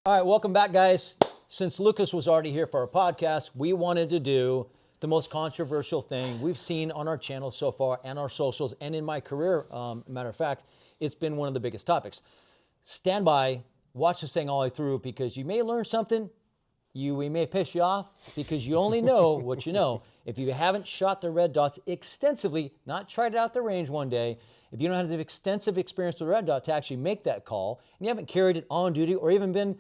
All right, welcome back, guys. Since Lucas was already here for our podcast, we wanted to do the most controversial thing we've seen on our channel so far and our socials and in my career. Matter of fact, it's been one of the biggest topics. Stand by, watch this thing all the way through because you may learn something. We may piss you off because you only know what you know. If you haven't shot the red dots extensively, not tried it out the range one day, if you don't have the extensive experience with red dot to actually make that call, and you haven't carried it on duty or even been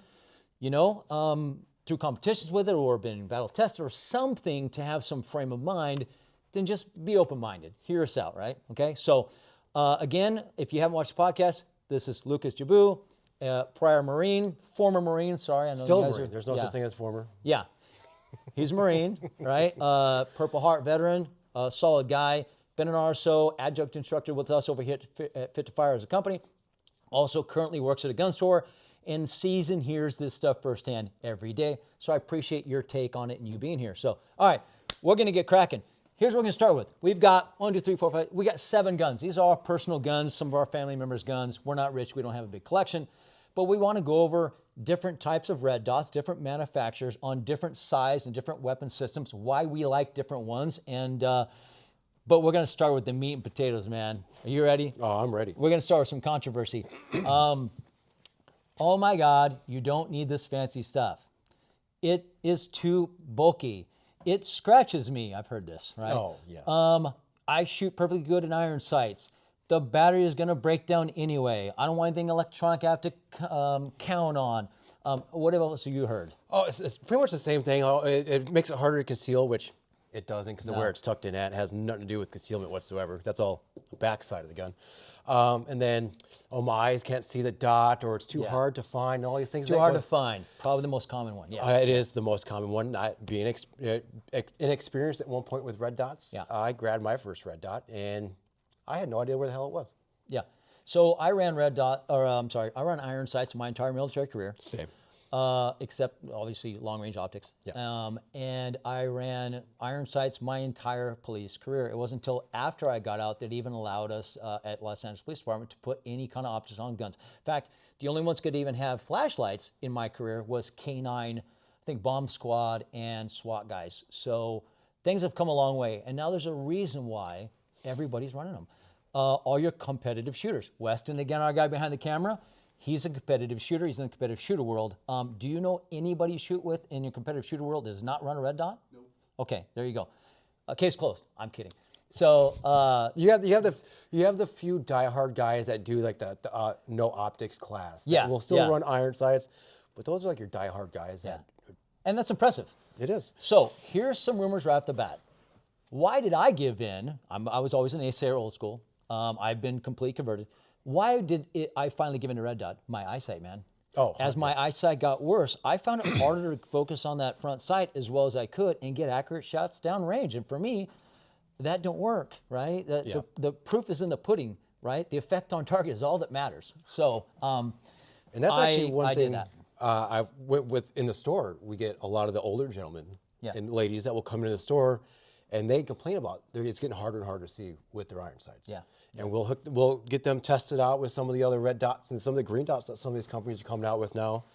through competitions with it or been battle tested or something to have some frame of mind, then just be open-minded. Hear us out, right? Okay, so again, if you haven't watched the podcast, this is Lucas Jabu, prior Marine, former Marine, sorry. I know Still you guys Marine. There's no such thing as former. Yeah, he's a Marine, right? Purple Heart veteran, solid guy, been an RSO, adjunct instructor with us over here at Fit2Fire as a company. Also currently works at a gun store and sees and hears this stuff firsthand every day. So I appreciate your take on it and you being here. So, all right, we're gonna get cracking. Here's what we're gonna start with. We've got 1, 2, 3, 4, 5, we got 7 guns. These are our personal guns, some of our family members' guns. We're not rich, we don't have a big collection, but we wanna go over different types of red dots, different manufacturers on different size and different weapon systems, why we like different ones, and but we're gonna start with the meat and potatoes, man. Are you ready? Oh, I'm ready. We're gonna start with some controversy. Oh my God, you don't need this fancy stuff. It is too bulky. It scratches me. I've heard this, right? Oh, yeah. I shoot perfectly good in iron sights. The battery is going to break down anyway. I don't want anything electronic I have to count on. What else have you heard? Oh, it's pretty much the same thing. It makes it harder to conceal, which it doesn't because of where it's tucked in at. It has nothing to do with concealment whatsoever. That's all the back side of the gun. And then, my eyes can't see the dot, or it's too hard to find, all these things. Too hard to find. Probably the most common one, yeah. It is the most common one. Being inexperienced at one point with red dots, I grabbed my first red dot, and I had no idea where the hell it was. Yeah. So I ran I ran iron sights my entire military career. Same. Except obviously long-range optics. Yeah. And I ran iron sights my entire police career. It wasn't until after I got out that it even allowed us at Los Angeles Police Department to put any kind of optics on guns. In fact, the only ones could even have flashlights in my career was K9, I think bomb squad and SWAT guys. So things have come a long way. And now there's a reason why everybody's running them. All your competitive shooters. Weston, again, our guy behind the camera, he's a competitive shooter. He's in the competitive shooter world. Do you know anybody you shoot with in your competitive shooter world that does not run a red dot? No. Okay, there you go. Case closed. I'm kidding. So you have the few diehard guys that do like the no optics class. That will still run iron sights, but those are like your diehard guys. And that's impressive. It is. So here's some rumors right off the bat. Why did I give in? I was always an naysayer, old school. I've been completely converted. Why did I finally give in a red dot? My eyesight, man. Oh. As my eyesight got worse, I found it harder to focus on that front sight as well as I could and get accurate shots downrange. And for me, that don't work, right? The proof is in the pudding, right? The effect on target is all that matters. So, and that's actually one thing. I did that. In the store, we get a lot of the older gentlemen and ladies that will come into the store, and they complain about it's getting harder and harder to see with their iron sights. Yeah. And we'll get them tested out with some of the other red dots and some of the green dots that some of these companies are coming out with now,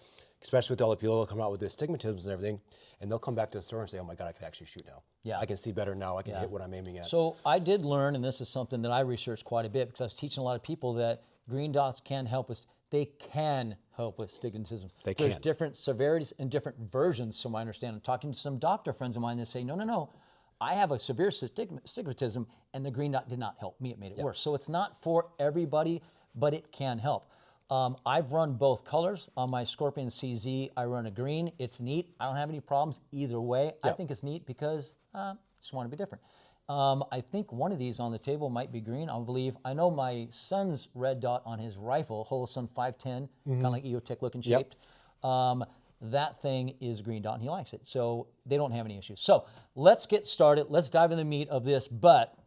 especially with all the people that will come out with the astigmatisms and everything, and they'll come back to the store and say, oh my God, I can actually shoot now. Yeah. I can see better now. I can hit what I'm aiming at. So I did learn, and this is something that I researched quite a bit because I was teaching a lot of people that green dots can help us. They can help with astigmatism. There's different severities and different versions, from my understanding. I'm talking to some doctor friends of mine that say, no, I have a severe astigmatism, and the green dot did not help me. It made it worse. So it's not for everybody, but it can help. I've run both colors. On my Scorpion CZ, I run a green. It's neat. I don't have any problems either way. I think it's neat because I just want to be different. I think one of these on the table might be green, I believe. I know my son's red dot on his rifle, Holosun 510, kind of like EOTech looking shaped. That thing is green dot, and he likes it. So they don't have any issues. So let's get started. Let's dive in the meat of this. But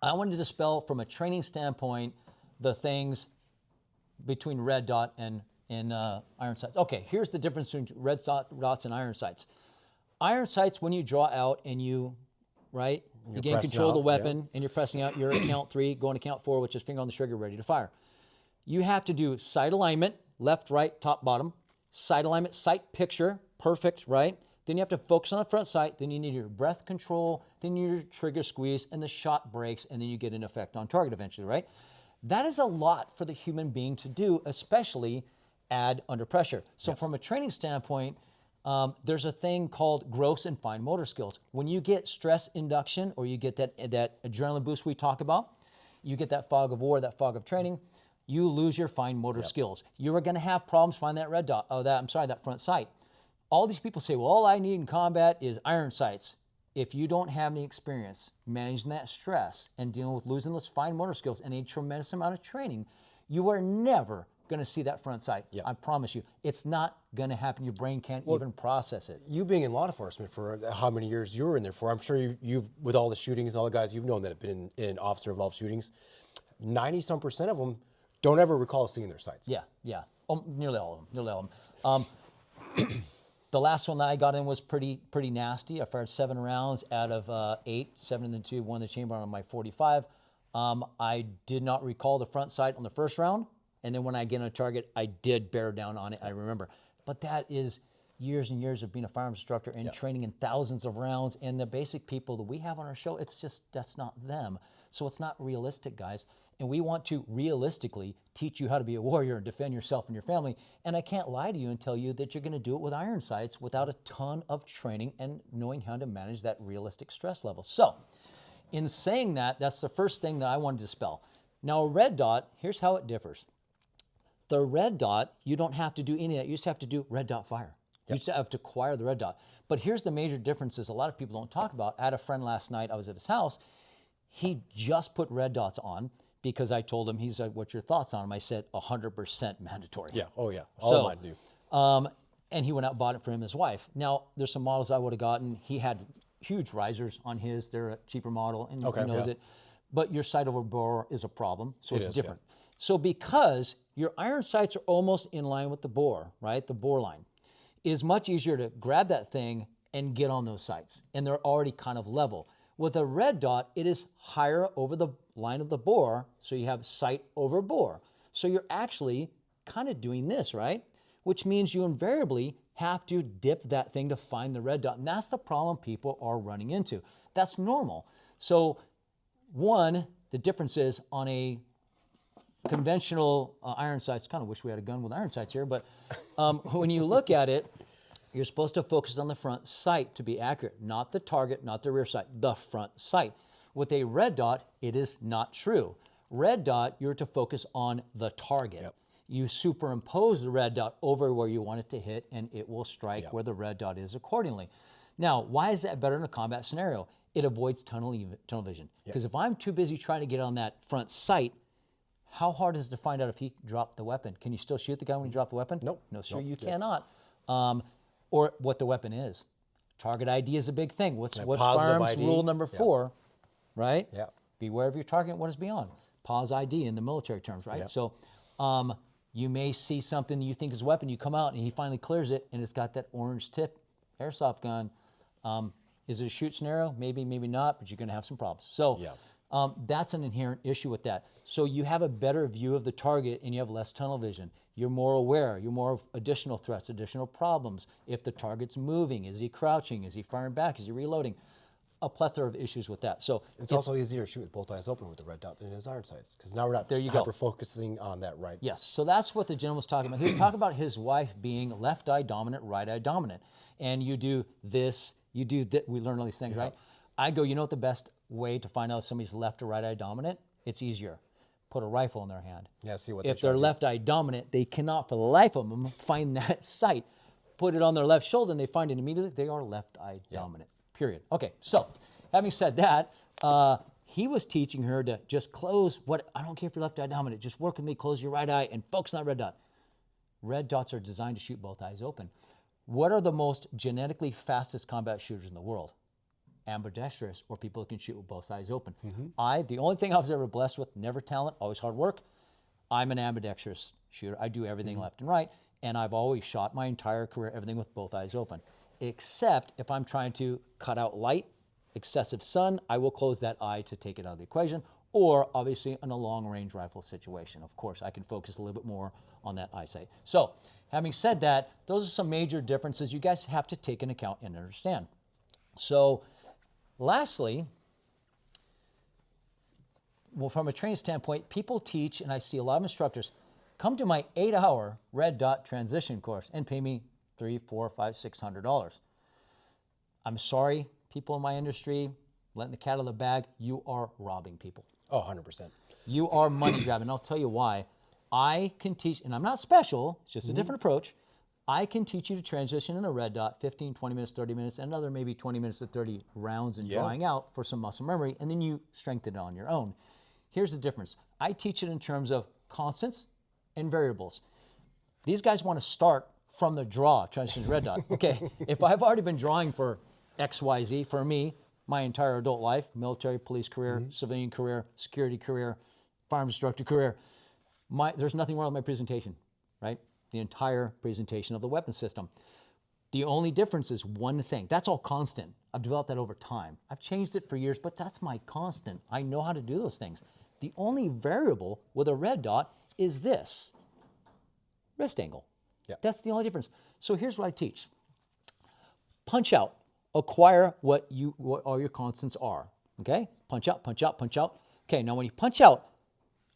I wanted to dispel, from a training standpoint, the things between red dot and iron sights. Okay, here's the difference between red dots and iron sights. Iron sights, when you draw out and you gain control of the weapon and you're pressing out, you're at count 3, going to count 4, which is finger on the trigger, ready to fire. You have to do sight alignment, left, right, top, bottom. sight alignment, sight picture, perfect, right? Then you have to focus on the front sight, then you need your breath control, then your trigger squeeze, and the shot breaks, and then you get an effect on target eventually, right? That is a lot for the human being to do, especially add under pressure. So from a training standpoint, there's a thing called gross and fine motor skills. When you get stress induction, or you get that adrenaline boost we talk about, you get that fog of war, that fog of training, you lose your fine motor skills. You are going to have problems finding that red dot. That front sight. All these people say, well, all I need in combat is iron sights. If you don't have any experience managing that stress and dealing with losing those fine motor skills and a tremendous amount of training, you are never going to see that front sight. I promise you. It's not going to happen. Your brain can't even process it. You being in law enforcement for how many years you were in there for, I'm sure you've with all the shootings and all the guys you've known that have been in officer-involved shootings, 90-some% of them don't ever recall seeing their sights. Yeah. Nearly all of them. The last one that I got in was pretty nasty. I fired 7 rounds out of 8, 7 in the tube, 1 in the chamber on my 45. I did not recall the front sight on the first round, and then when I get on a target, I did bear down on it, I remember. But that is years and years of being a firearms instructor and training in thousands of rounds, and the basic people that we have on our show, it's just, that's not them. So it's not realistic, guys. And we want to realistically teach you how to be a warrior and defend yourself and your family. And I can't lie to you and tell you that you're going to do it with iron sights without a ton of training and knowing how to manage that realistic stress level. So in saying that, that's the first thing that I wanted to dispel. Now, a red dot, here's how it differs. The red dot, you don't have to do any of that. You just have to do red dot fire. You just have to acquire the red dot. But here's the major differences a lot of people don't talk about. I had a friend last night, I was at his house. He just put red dots on because I told him, he's like, what's your thoughts on them? I said, 100% mandatory. Yeah, oh yeah, all of mine do. And he went out and bought it for him and his wife. Now, there's some models I would have gotten. He had huge risers on his. They're a cheaper model, and he knows it. But your sight over bore is a problem, so it's different. So because your iron sights are almost in line with the bore, right, the bore line, it is much easier to grab that thing and get on those sights, and they're already kind of level. With a red dot, it is higher over the line of the bore, so you have sight over bore. So you're actually kind of doing this, right? Which means you invariably have to dip that thing to find the red dot, and that's the problem people are running into. That's normal. So one, the difference is on a conventional iron sights, kind of wish we had a gun with iron sights here, but when you look at it, you're supposed to focus on the front sight to be accurate, not the target, not the rear sight, the front sight. With a red dot, it is not true. Red dot, you're to focus on the target. You superimpose the red dot over where you want it to hit, and it will strike where the red dot is accordingly. Now, why is that better in a combat scenario? It avoids tunnel vision. Because if I'm too busy trying to get on that front sight, how hard is it to find out if he dropped the weapon? Can you still shoot the guy when you drop the weapon? Nope. No, sir, you cannot. Or what the weapon is. Target ID is a big thing. What's firearms ID. rule number 4, right? Yeah. Beware of your target and what is beyond. Pause ID in the military terms, right? So you may see something you think is a weapon, you come out and he finally clears it and it's got that orange tip airsoft gun. Is it a shoot scenario? Maybe, maybe not, but you're gonna have some problems. So that's an inherent issue with that. So you have a better view of the target and you have less tunnel vision. You're more aware, you're more of additional threats, additional problems. If the target's moving, is he crouching? Is he firing back? Is he reloading? A plethora of issues with that. So it's also easier to shoot with both eyes open with the red dot than his iron sights, because now we're not hyper-focusing on that right. Yes, so that's what the gentleman was talking about. He was talking about his wife being left eye dominant, right eye dominant. And you do this, you do that. We learn all these things, right? I go, you know what the best way to find out if somebody's left or right eye dominant? It's easier. Put a rifle in their hand. Yeah, see what if they're left eye dominant, they cannot for the life of them find that sight. Put it on their left shoulder and they find it immediately. They are left eye dominant, period. Okay, so having said that, he was teaching her to just close I don't care if you're left eye dominant, just work with me, close your right eye and focus on that red dot. Red dots are designed to shoot both eyes open. What are the most genetically fastest combat shooters in the world? Ambidextrous, or people who can shoot with both eyes open. The only thing I was ever blessed with, never talent, always hard work, I'm an ambidextrous shooter. I do everything left and right, and I've always shot my entire career, everything with both eyes open. Except if I'm trying to cut out light, excessive sun, I will close that eye to take it out of the equation, or obviously in a long-range rifle situation. Of course, I can focus a little bit more on that eyesight. So, having said that, those are some major differences you guys have to take into account and understand. So, lastly, well, from a training standpoint, people teach, and I see a lot of instructors, come to my 8-hour red dot transition course and pay me $300, $400, $500, $600. I'm sorry, people in my industry, letting the cat out of the bag, you are robbing people. Oh, 100%. You are money grabbing. I'll tell you why. I can teach, and I'm not special, it's just a different approach. I can teach you to transition in the red dot, 15, 20 minutes, 30 minutes, and another maybe 20 minutes to 30 rounds and drawing out for some muscle memory, and then you strengthen it on your own. Here's the difference. I teach it in terms of constants and variables. These guys want to start from the draw, transition to red dot. Okay, if I've already been drawing for XYZ, for me, my entire adult life, military, police career, civilian career, security career, firearms instructor career, there's nothing wrong with my presentation, right? The entire presentation of the weapon system. The only difference is one thing. That's all constant. I've developed that over time. I've changed it for years, but that's my constant. I know how to do those things. The only variable with a red dot is this, wrist angle. Yeah. That's the only difference. So here's what I teach. Punch out. Acquire what all your constants are. Okay? Punch out, punch out, punch out. Okay, now when you punch out,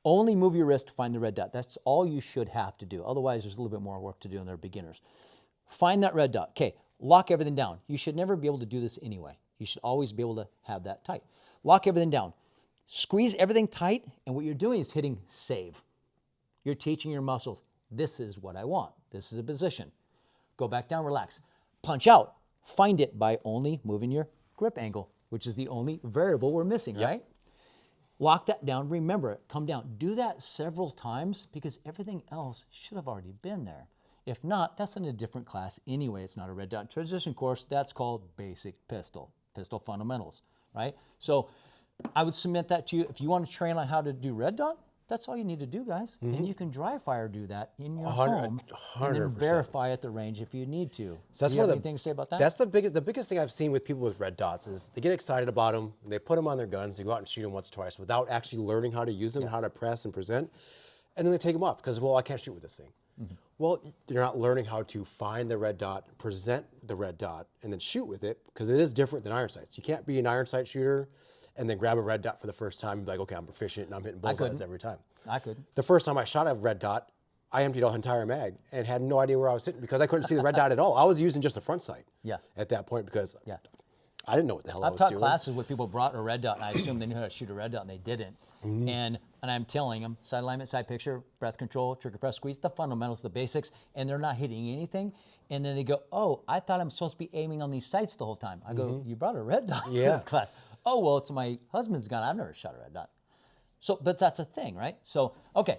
only move your wrist to find the red dot. That's all you should have to do. Otherwise, there's a little bit more work to do, and they're beginners. Find that red dot. Okay, lock everything down. You should never be able to do this anyway. You should always be able to have that tight. Lock everything down. Squeeze everything tight, and what you're doing is hitting save. You're teaching your muscles, this is what I want. This is a position. Go back down, relax. Punch out. Find it by only moving your grip angle, which is the only variable we're missing, right? Lock that down, remember it, come down. Do that several times because everything else should have already been there. If not, that's in a different class anyway. It's not a red dot transition course. That's called basic pistol fundamentals, right? So I would submit that to you. If you want to train on how to do red dot, that's all you need to do, guys. And you can dry fire do that in your home and then verify at the range if you need to. So that's do you have anything to say about that? That's the biggest thing I've seen with people with red dots is they get excited about them, they put them on their guns, they go out and shoot them once or twice without actually learning how to use them, how to press and present, and then they take them off because, well, I can't shoot with this thing. Well, they're not learning how to find the red dot, present the red dot, and then shoot with it because it is different than iron sights. You can't be an iron sight shooter and then grab a red dot for the first time and be like, okay, I'm proficient and I'm hitting bullseyes every time. I could. The first time I shot a red dot, I emptied an entire mag and had no idea where I was hitting because I couldn't see the red dot at all. I was using just a front sight at that point because I didn't know what the hell I was doing. I've taught classes where people brought a red dot and I assumed they knew how to shoot a red dot and they didn't. And I'm telling them, side alignment, side picture, breath control, trigger press, squeeze, the fundamentals, the basics, and they're not hitting anything. And then they go, oh, I thought I'm supposed to be aiming on these sights the whole time. I go, you brought a red dot to this class. Oh, well, it's my husband's gun. I've never shot a red dot. So, but that's a thing, right? So, okay,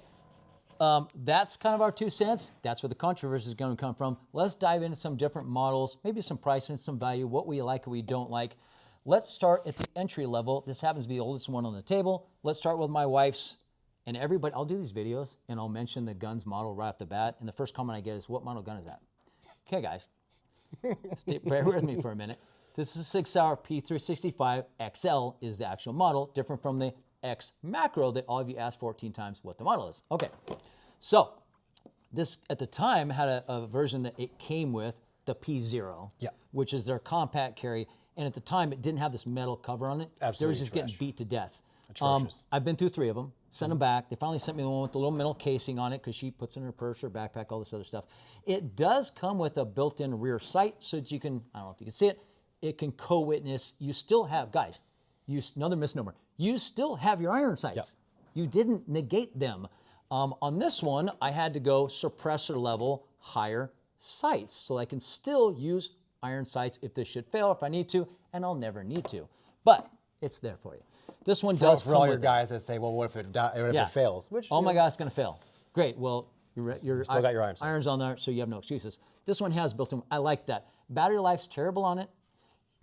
that's kind of our 2 cents. That's where the controversy is going to come from. Let's dive into some different models, maybe some pricing, some value, what we like and we don't like. Let's start at the entry level. This happens to be the oldest one on the table. Let's start with my wife's. And everybody, I'll do these videos and I'll mention the gun's model right off the bat. And the first comment I get is, what model gun is that? Okay, guys, bear with me for a minute. This is a 6-hour P365 XL is the actual model, different from the X Macro that all of you asked 14 times what the model is. Okay, so this at the time had a version that it came with, the P0, which is their compact carry. And at the time, it didn't have this metal cover on it. Absolutely They were just getting beat to death. Atrocious. I've been through 3 of them, sent them back. They finally sent me the one with the little metal casing on it because she puts it in her purse, her backpack, all this other stuff. It does come with a built-in rear sight so that you can, I don't know if you can see it, it can co-witness. You still have, guys, another misnomer, you still have your iron sights. You didn't negate them. On this one, I had to go suppressor level higher sights so I can still use iron sights if this should fail, if I need to, and I'll never need to. But it's there for you. This one does for all your guys that say, well, what if it fails? Which, oh my God, it's going to fail. Great. Well, you still got your irons on there, so you have no excuses. This one has built-in. I like that. Battery life's terrible on it.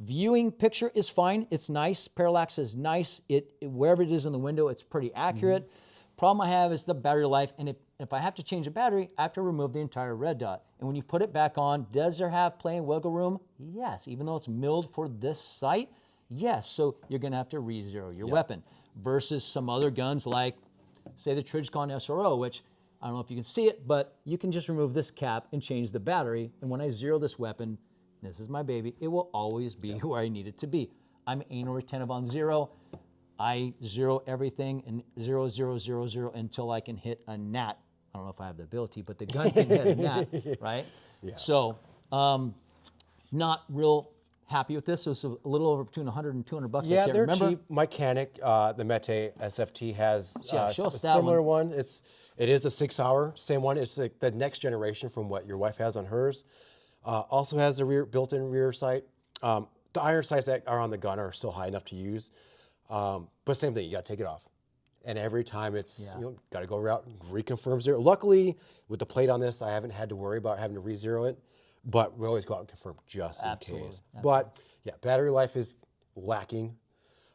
Viewing picture is fine. It's nice. Parallax is nice. Wherever it is in the window, it's pretty accurate. Problem I have is the battery life, and if I have to change the battery, I have to remove the entire red dot. And when you put it back on, does there have plenty of wiggle room? Yes. Even though it's milled for this sight, Yes, so you're going to have to re-zero your weapon versus some other guns like, say, the Trijicon SRO, which I don't know if you can see it, but you can just remove this cap and change the battery. And when I zero this weapon, this is my baby, it will always be where I need it to be. I'm anal retentive on 0. I zero everything and 0, 0, 0, 0 until I can hit a gnat. I don't know if I have the ability, but the gun can hit a gnat, right? Yeah. So, not real happy with this. It was a little over between 100 and 200 bucks. Yeah, I can't they're remember. cheap. My Canic, the Mete SFT has show a us that similar one. It is a 6-hour, same one. It's like the next generation from what your wife has on hers. Also has the built-in rear sight. The iron sights that are on the gun are still high enough to use. But same thing, you got to take it off. And every time it's, got to go out and reconfirm 0. Luckily, with the plate on this, I haven't had to worry about having to re-zero it. But we always go out and confirm just in case. But yeah, battery life is lacking.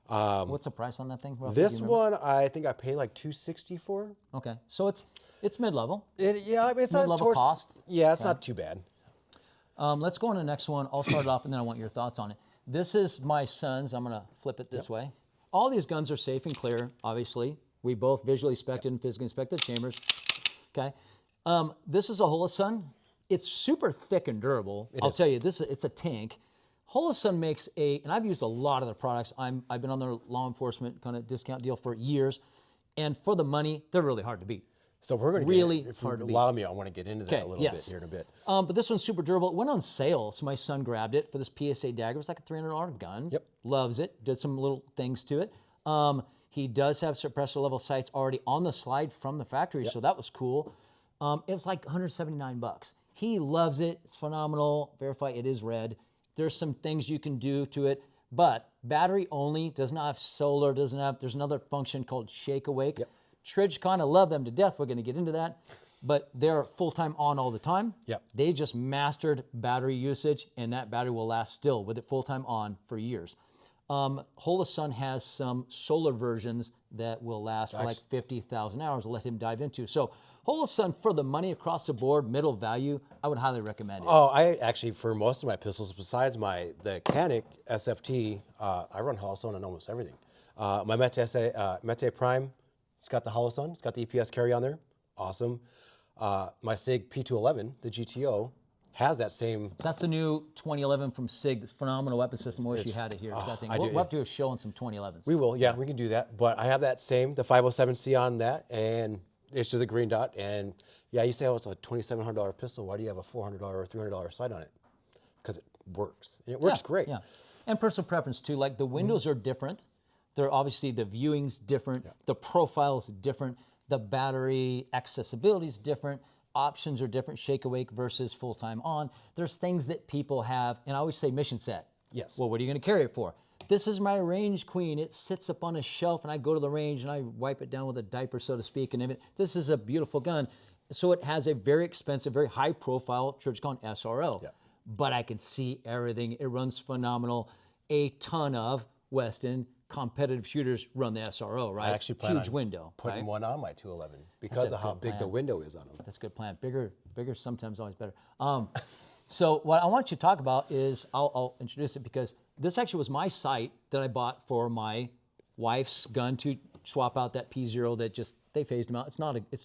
What's the price on that thing? Roughly, This one, I think I paid like $260 for. Okay, so it's mid-level. It's mid-level cost. Yeah, it's not too bad. Let's go on to the next one. I'll start it off, and then I want your thoughts on it. This is my son's. I'm going to flip it this way. All these guns are safe and clear, obviously. We both visually inspected and physically inspected chambers. Okay. This is a Holosun. It's super thick and durable. I'll tell you, it's a tank. Holosun makes and I've used a lot of their products. I've been on their law enforcement kind of discount deal for years. And for the money, they're really hard to beat. So we're going to really if hard you to allow me, I want to get into that a little bit here in a bit. But this one's super durable. It went on sale, so my son grabbed it for this PSA dagger. It was like a $300 gun. Yep. Loves it. Did some little things to it. He does have suppressor level sights already on the slide from the factory, so that was cool. It was like 179 bucks. He loves it. It's phenomenal. Verify it is red. There's some things you can do to it, but battery only, does not have solar, there's another function called shake awake. Yep. Trijicon, I love them to death. We're going to get into that, but they're full-time on all the time. Yep. They just mastered battery usage, and that battery will last still with it full-time on for years. Holosun has some solar versions that will last for like 50,000 hours. I'll let him dive into. So Holosun, for the money across the board, middle value, I would highly recommend it. Oh, I actually, for most of my pistols, besides the Canic SFT, I run Holosun on almost everything. My Mete Prime, it's got the Holosun, it's got the EPS carry on there, awesome. My SIG P211, the GTO, has that same. So that's the new 2011 from SIG, this phenomenal weapon system. I wish you had it here. We'll have to do a show on some 2011s. We will, yeah, we can do that. But I have that same, the 507C on that, and it's just a green dot. And yeah, you say, oh, it's a $2,700 pistol. Why do you have a $400 or $300 sight on it? Because it works. It works great. Yeah, and personal preference too. Like the windows are different. They're obviously, the viewing's different. Yeah. The profile's different. The battery accessibility is different. Options are different, shake awake versus full-time on. There's things that people have, and I always say mission set. Yes. Well, what are you going to carry it for? This is my range queen. It sits up on a shelf, and I go to the range, and I wipe it down with a diaper, so to speak. And this is a beautiful gun. So it has a very expensive, very high-profile Trijicon SRO. Yeah. But I can see everything. It runs phenomenal. A ton of Weston competitive shooters run the SRO, right? I actually plan Huge window, putting one on my 211 because of how big the window is on them. That's a good plan. Bigger sometimes always better. So what I want you to talk about is, I'll introduce it because this actually was my sight that I bought for my wife's gun to swap out that P0 that they phased them out. It's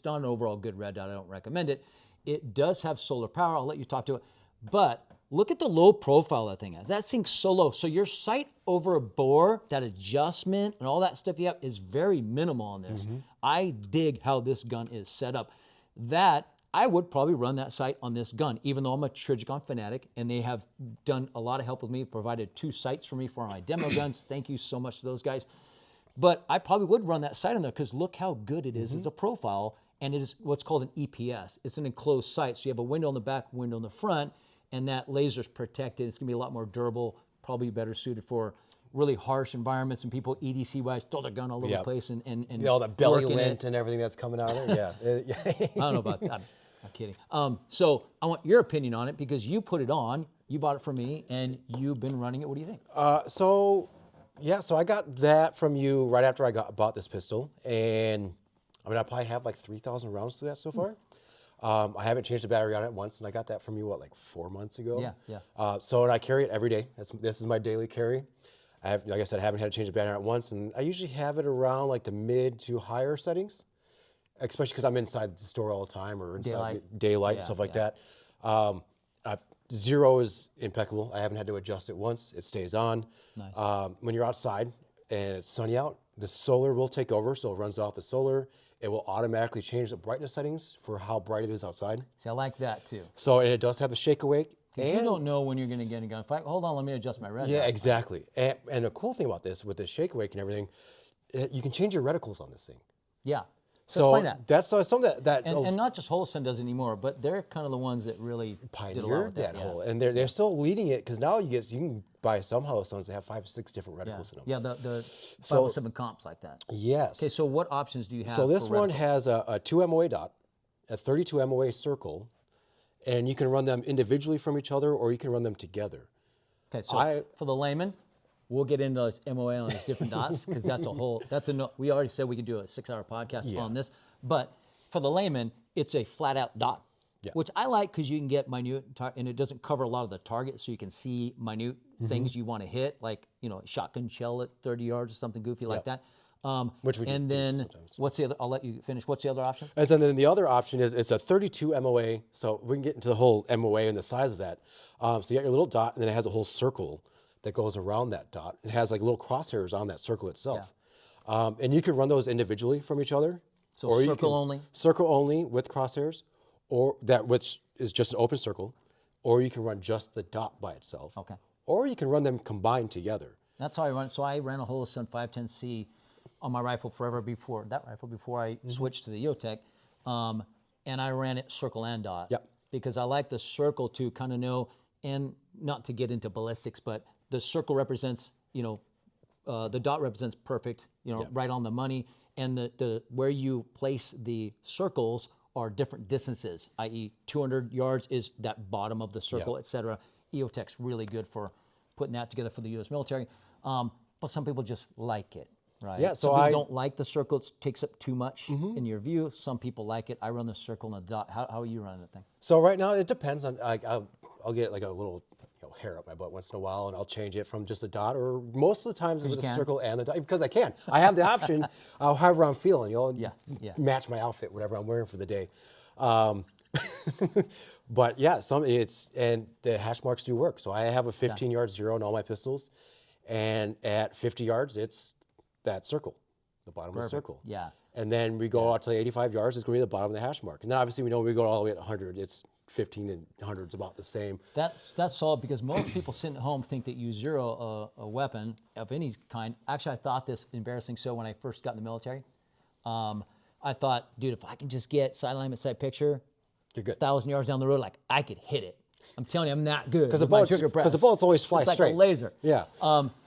not an overall good red dot. I don't recommend it. It does have solar power. I'll let you talk to it. But look at the low profile that thing has. That thing's so low. So your sight over a bore, that adjustment and all that stuff you have is very minimal on this. Mm-hmm. I dig how this gun is set up. That, I would probably run that sight on this gun, even though I'm a Trijicon fanatic, and they have done a lot of help with me, provided 2 sights for me for my demo guns. Thank you so much to those guys. But I probably would run that sight on there because look how good it is as a profile, and it is what's called an EPS. It's an enclosed sight. So you have a window on the back, window in the front, and that laser's protected. It's gonna be a lot more durable, probably better suited for really harsh environments and people EDC-wise throw their gun all over the place and all that belly lint and everything that's coming out of there. Yeah. I don't know about that. I'm kidding. So I want your opinion on it because you put it on, you bought it for me, and you've been running it. What do you think? So I got that from you right after I bought this pistol, and I mean I probably have like 3,000 rounds to that so far. I haven't changed the battery on it once, and I got that from you, like 4 months ago? Yeah. So and I carry it every day. This is my daily carry. Like I said, I haven't had to change the battery on it once, and I usually have it around like the mid to higher settings, especially because I'm inside the store all the time or inside daylight and stuff like that. 0 is impeccable. I haven't had to adjust it once. It stays on. Nice. When you're outside and it's sunny out, the solar will take over, so it runs off the solar. It will automatically change the brightness settings for how bright it is outside. See, I like that too. So and it does have the shake awake. And you don't know when you're going to get a gun. Hold on, let me adjust my red. Yeah, exactly. And the cool thing about this, with the shake awake and everything, you can change your reticles on this thing. Yeah. So explain that. that's something that and not just Holston does anymore, but they're kind of the ones that really pioneered that whole, and they're still leading it because now you can buy some Holstones that have 5 or 6 different reticles in them. Yeah, the 507 comps like that. Yes. Okay, so what options do you have? So this for one reticle? has a 2 MOA dot, a 32 MOA circle, and you can run them individually from each other, or you can run them together. Okay, so for the layman, we'll get into those MOA on these different dots because we already said we could do a 6-hour podcast on this, but for the layman, it's a flat out dot, which I like because you can get minute, and it doesn't cover a lot of the target, so you can see minute things you want to hit, like, a shotgun shell at 30 yards or something goofy like that. Which we and do then sometimes. what's the other? I'll let you finish. What's the other option? And then the other option is it's a 32 MOA. So we can get into the whole MOA and the size of that. So you got your little dot, and then it has a whole circle that goes around that dot. It has like little crosshairs on that circle itself. And you can run those individually from each other. So or circle only? Circle only with crosshairs, or that which is just an open circle, or you can run just the dot by itself. Okay. Or you can run them combined together. That's how I run. So I ran a Holston 510C on my rifle forever before I switched to the EOTech, and I ran it circle and dot. Yep. Because I like the circle to kind of know, and not to get into ballistics, but the circle represents, the dot represents perfect, right on the money, and the where you place the circles are different distances, i.e. 200 yards is that bottom of the circle, et cetera. EOTech's really good for putting that together for the U.S. military, but some people just like it. Right. Yeah, so some people don't like the circle. It takes up too much in your view. Some people like it. I run the circle and the dot. How are you running the thing? So right now it depends on. I'll get like a little hair up my butt once in a while, and I'll change it from just a dot, or most of the times with a circle and the dot, because I can. I have the option. However I'm feeling, match my outfit, whatever I'm wearing for the day. But yeah, and the hash marks do work. So I have a 15-yard 0 in all my pistols, and at 50 yards, it's that circle, the bottom of the circle. Yeah. And then we go out to 85 yards, it's going to be the bottom of the hash mark. And then obviously we know we go all the way at 100, it's 15 and 100 is about the same. That's solid, because most people sitting at home think that you zero a weapon of any kind. Actually, I thought this embarrassing so when I first got in the military. I thought, dude, if I can just get side alignment, side picture, you're good. 1,000 yards down the road, like I could hit it. I'm telling you, I'm not good. Because the bullets always fly straight. It's like a laser. Yeah.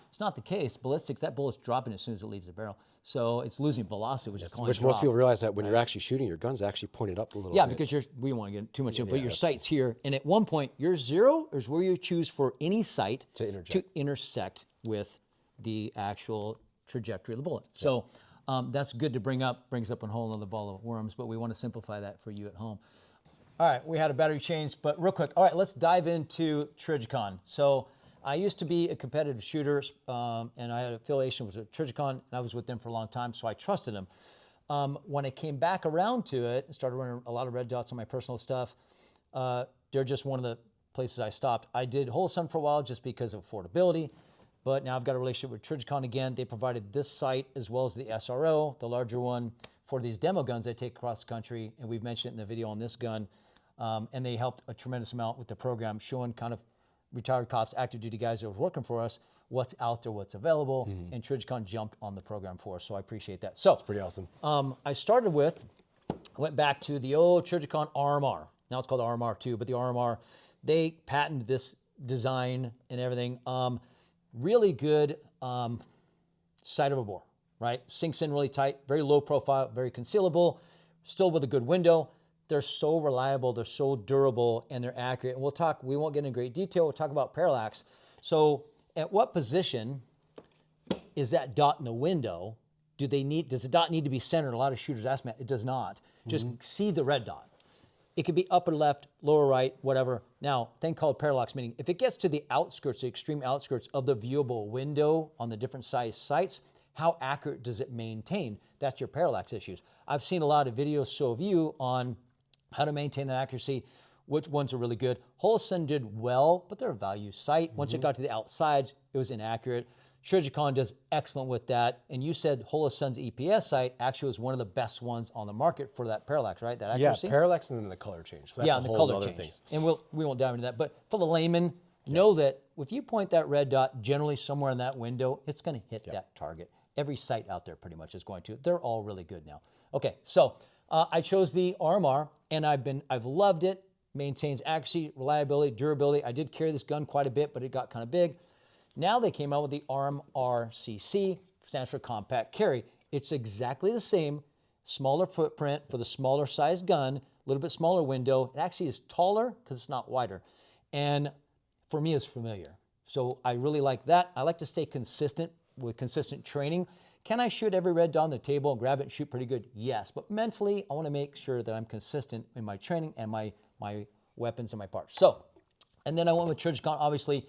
It's not the case. Ballistics, that bullet's dropping as soon as it leaves the barrel. So it's losing velocity, which is which most people realize that when you're actually shooting, your gun's actually pointed up a little bit. Yeah, because we don't want to get too much in, but your sight's here. And at one point, your 0 is where you choose for any sight to intersect with the actual trajectory of the bullet. So that's good to brings up a whole other ball of worms, but we want to simplify that for you at home. All right, we had a battery change, but real quick. All right, let's dive into Trijicon. So I used to be a competitive shooter, and I had an affiliation with Trijicon, and I was with them for a long time, so I trusted them. When I came back around to it and started running a lot of red dots on my personal stuff, they're just one of the places I stopped. I did Holston for a while just because of affordability, but now I've got a relationship with Trijicon again. They provided this sight as well as the SRO, the larger one, for these demo guns I take across the country, and we've mentioned it in the video on this gun, and they helped a tremendous amount with the program, showing kind of retired cops, active duty guys that were working for us, what's out there, what's available, and Trijicon jumped on the program for us, so I appreciate that. So that's pretty awesome. Went back to the old Trijicon RMR. Now it's called RMR 2, but the RMR, they patented this design and everything. Really good sight of a bore, right? Sinks in really tight, very low profile, very concealable, still with a good window. They're so reliable, they're so durable, and they're accurate. And we won't get into great detail, we'll talk about parallax. So at what position is that dot in the window? Does the dot need to be centered? A lot of shooters ask me that. It does not. Just see the red dot. It could be upper left, lower right, whatever. Now, thing called parallax, meaning if it gets to the outskirts, the extreme outskirts of the viewable window on the different size sights, how accurate does it maintain? That's your parallax issues. I've seen a lot of videos show of you on how to maintain that accuracy, which ones are really good. Holosun did well, but they're a value sight. Once it got to the outsides, it was inaccurate. Trijicon does excellent with that. And you said Holosun's EPS sight actually was one of the best ones on the market for that parallax, right? That accuracy? Yeah, parallax and then the color change. That's yeah, a and the whole color other change. Things. And we won't dive into that. But for the layman, know that if you point that red dot generally somewhere in that window, it's going to hit that target. Every site out there pretty much is going to. They're all really good now. Okay, so I chose the RMR, and I've loved it. Maintains accuracy, reliability, durability. I did carry this gun quite a bit, but it got kind of big. Now they came out with the RMRCC, stands for compact carry. It's exactly the same, smaller footprint for the smaller size gun, a little bit smaller window. It actually is taller because it's not wider. And for me, it's familiar. So I really like that. I like to stay consistent with consistent training. Can I shoot every red dot on the table and grab it and shoot pretty good? Yes, but mentally, I want to make sure that I'm consistent in my training and my weapons and my parts. So, and then I went with Trijicon, obviously,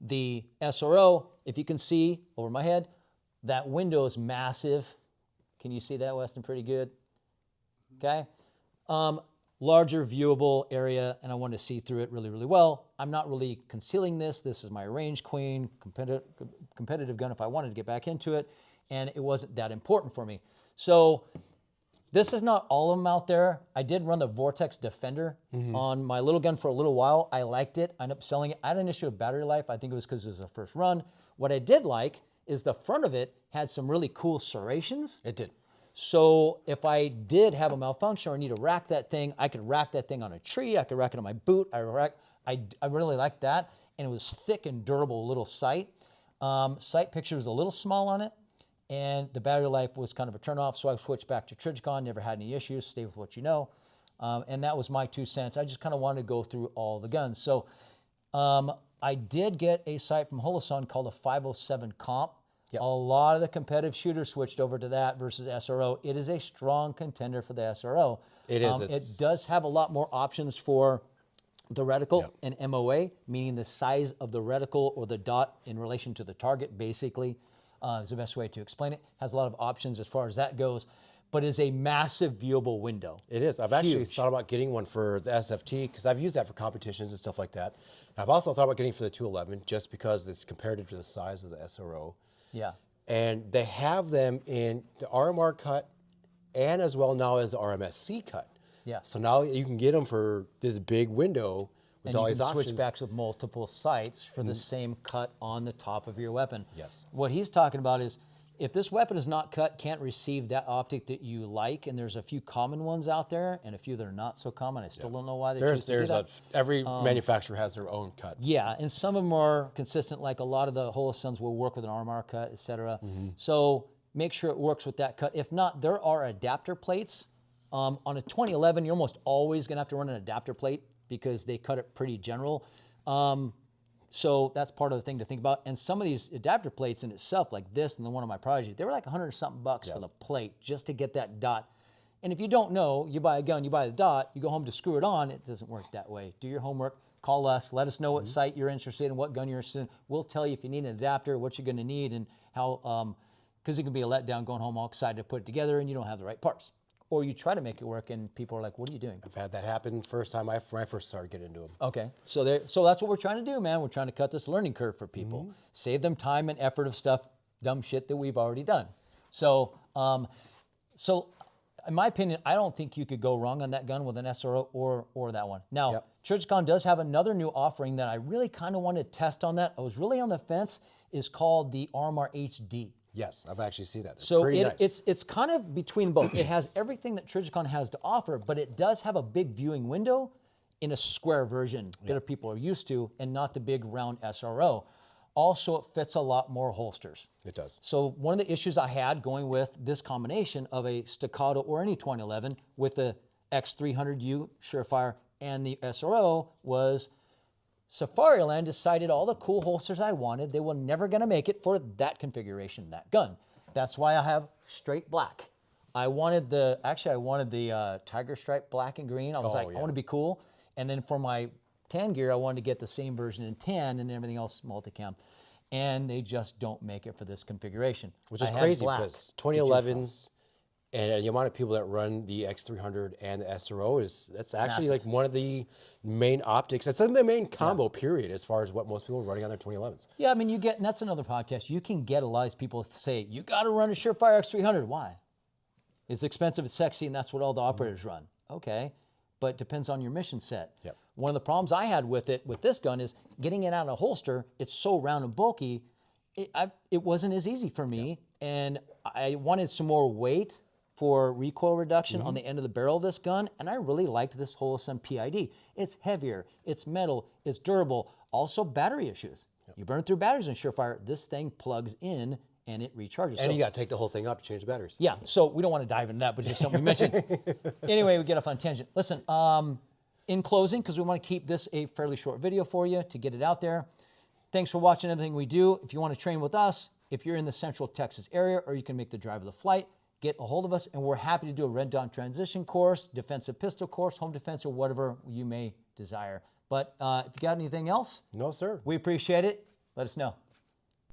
the SRO. If you can see over my head, that window is massive. Can you see that, Weston, pretty good? Okay. Larger viewable area, and I wanted to see through it really, really well. I'm not really concealing this. This is my range queen, competitive gun if I wanted to get back into it, and it wasn't that important for me. So this is not all of them out there. I did run the Vortex Defender on my little gun for a little while. I liked it. I ended up selling it. I had an issue with battery life. I think it was because it was the first run. What I did like is the front of it had some really cool serrations. It did. So if I did have a malfunction or need to rack that thing, I could rack that thing on a tree. I could rack it on my boot. I really liked that. And it was thick and durable little sight. Sight picture was a little small on it. And the battery life was kind of a turnoff. So I switched back to Trijicon. Never had any issues. Stay with what you know. And that was my 2 cents. I just kind of wanted to go through all the guns. So I did get a sight from Holosun called a 507 Comp. Yep. A lot of the competitive shooters switched over to that versus SRO. It is a strong contender for the SRO. It is. It does have a lot more options for the reticle and MOA, meaning the size of the reticle or the dot in relation to the target, basically, is the best way to explain it. Has a lot of options as far as that goes, but is a massive viewable window. It is. I've actually thought about getting one for the SFT because I've used that for competitions and stuff like that. I've also thought about getting for the 211 just because it's comparative to the size of the SRO. Yeah. And they have them in the RMR cut and as well now as the RMSC cut. Yeah. So now you can get them for this big window with all these options. And you can switch backs with multiple sights for the same cut on the top of your weapon. Yes. What he's talking about is if this weapon is not cut, can't receive that optic that you like, and there's a few common ones out there and a few that are not so common. I still don't know why they choose to do that. Every manufacturer has their own cut. Yeah, and some of them are consistent, like a lot of the Holosuns will work with an RMR cut, etc. So make sure it works with that cut. If not, there are adapter plates. On a 2011, you're almost always going to have to run an adapter plate because they cut it pretty general. So that's part of the thing to think about. And some of these adapter plates in itself, like this and the one on my Prodigy, they were like $100-something for the plate just to get that dot. And if you don't know, you buy a gun, you buy the dot, you go home to screw it on. It doesn't work that way. Do your homework. Call us. Let us know what sight you're interested in, what gun you're interested in. We'll tell you if you need an adapter, what you're going to need, and how, because it can be a letdown going home all excited to put it together and you don't have the right parts. Or you try to make it work and people are like, what are you doing? I've had that happen first time when I first started getting into them. Okay, so that's what we're trying to do, man. We're trying to cut this learning curve for people. Save them time and effort of stuff, dumb shit that we've already done. So, in my opinion, I don't think you could go wrong on that gun with an SRO or that one. Now, Trijicon does have another new offering that I really kind of want to test on that. I was really on the fence. Is called the RMR HD. Yes, I've actually seen that. So it's kind of between both. It has everything that Trijicon has to offer, but it does have a big viewing window in a square version that people are used to, and not the big round SRO. Also, it fits a lot more holsters. It does. So one of the issues I had going with this combination of a Staccato or any 2011 with the X300U Surefire and the SRO was Safariland decided all the cool holsters I wanted, they were never going to make it for that configuration, that gun. That's why I have straight black. I wanted the Tiger Stripe black and green. I was I want to be cool. And then for my tan gear, I wanted to get the same version in tan and everything else multicam. And they just don't make it for this configuration. Which is crazy because 2011s and the amount of people that run the X300 and the SRO that's actually like one of the main optics. That's the main combo period as far as what most people are running on their 2011s. Yeah, I mean, and that's another podcast. You can get a lot of people say, you got to run a Surefire X300. Why? It's expensive, it's sexy, and that's what all the operators run. Okay, but it depends on your mission set. Yep. One of the problems I had with this gun is getting it out of a holster. It's so round and bulky. It wasn't as easy for me, and I wanted some more weight for recoil reduction on the end of the barrel of this gun, and I really liked this Holosun PID. It's heavier, it's metal, it's durable. Also battery issues. Yep. You burn through batteries in Surefire, this thing plugs in and it recharges. And you got to take the whole thing up to change the batteries. Yeah, so we don't want to dive into that, but just something we mentioned. Anyway, we get off on a tangent. Listen, in closing, because we want to keep this a fairly short video for you to get it out there, thanks for watching everything we do. If you want to train with us, if you're in the Central Texas area or you can make the drive of the flight, get a hold of us, and we're happy to do a red dot transition course, defensive pistol course, home defense, or whatever you may desire. But if you got anything else, no, sir, we appreciate it. Let us know.